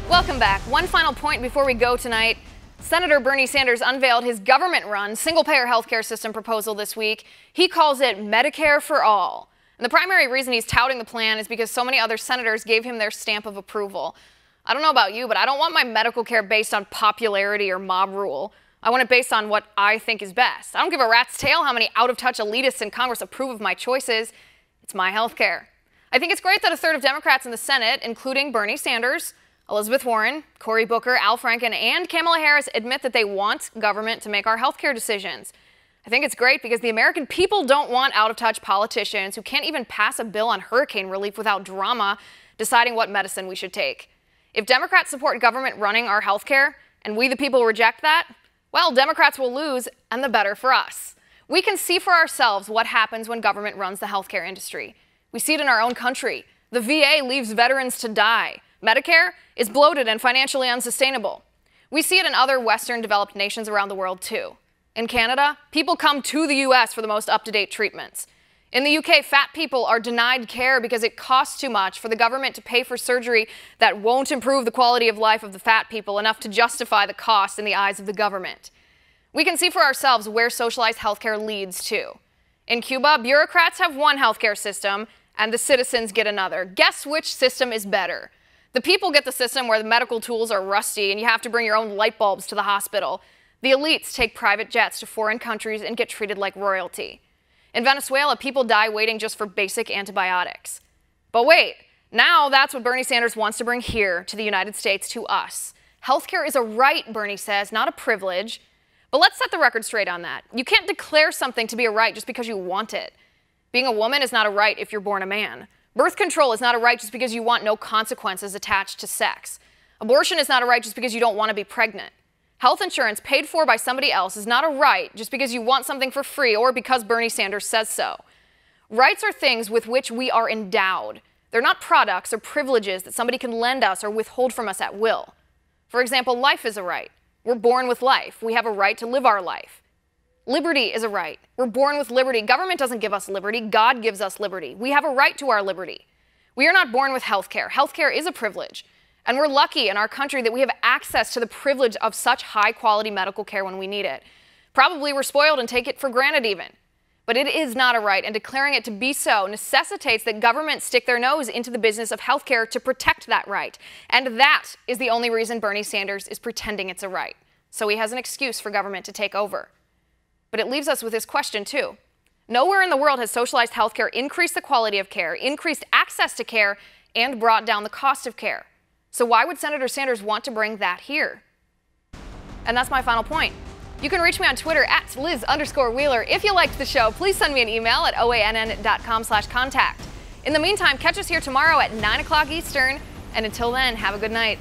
Welcome back. One final point before we go tonight. Senator Bernie Sanders unveiled his government-run single-payer healthcare system proposal this week. He calls it Medicare for All. And the primary reason he's touting the plan is because so many other senators gave him their stamp of approval. I don't know about you, but I don't want my medical care based on popularity or mob rule. I want it based on what I think is best. I don't give a rat's tail how many out-of-touch elitists in Congress approve of my choices. It's my healthcare. I think it's great that a third of Democrats in the Senate, including Bernie Sanders, Elizabeth Warren, Cory Booker, Al Franken, and Kamala Harris admit that they want government to make our healthcare decisions. I think it's great because the American people don't want out-of-touch politicians who can't even pass a bill on hurricane relief without drama deciding what medicine we should take. If Democrats support government running our healthcare and we the people reject that, well, Democrats will lose and the better for us. We can see for ourselves what happens when government runs the healthcare industry. We see it in our own country. The VA leaves veterans to die. Medicare is bloated and financially unsustainable. We see it in other Western developed nations around the world too. In Canada, people come to the US for the most up-to-date treatments. In the UK, fat people are denied care because it costs too much for the government to pay for surgery that won't improve the quality of life of the fat people enough to justify the cost in the eyes of the government. We can see for ourselves where socialized healthcare leads to. In Cuba, bureaucrats have one healthcare system and the citizens get another. Guess which system is better? The people get the system where the medical tools are rusty and you have to bring your own light bulbs to the hospital. The elites take private jets to foreign countries and get treated like royalty. In Venezuela, people die waiting just for basic antibiotics. But wait, now that's what Bernie Sanders wants to bring here to the United States, to us. Healthcare is a right, Bernie says, not a privilege. But let's set the record straight on that. You can't declare something to be a right just because you want it. Being a woman is not a right if you're born a man. Birth control is not a right just because you want no consequences attached to sex. Abortion is not a right just because you don't want to be pregnant. Health insurance paid for by somebody else is not a right just because you want something for free or because Bernie Sanders says so. Rights are things with which we are endowed. They're not products or privileges that somebody can lend us or withhold from us at will. For example, life is a right. We're born with life. We have a right to live our life. Liberty is a right. We're born with liberty. Government doesn't give us liberty. God gives us liberty. We have a right to our liberty. We are not born with health care. Health care is a privilege. And we're lucky in our country that we have access to the privilege of such high-quality medical care when we need it. Probably we're spoiled and take it for granted even. But it is not a right, and declaring it to be so necessitates that government stick their nose into the business of health care to protect that right. And that is the only reason Bernie Sanders is pretending it's a right. So he has an excuse for government to take over. But it leaves us with this question, too. Nowhere in the world has socialized healthcare increased the quality of care, increased access to care, and brought down the cost of care. So why would Senator Sanders want to bring that here? And that's my final point. You can reach me on Twitter at Liz_Wheeler. If you liked the show, please send me an email at oann.com/contact. In the meantime, catch us here tomorrow at 9 o'clock Eastern. And until then, have a good night.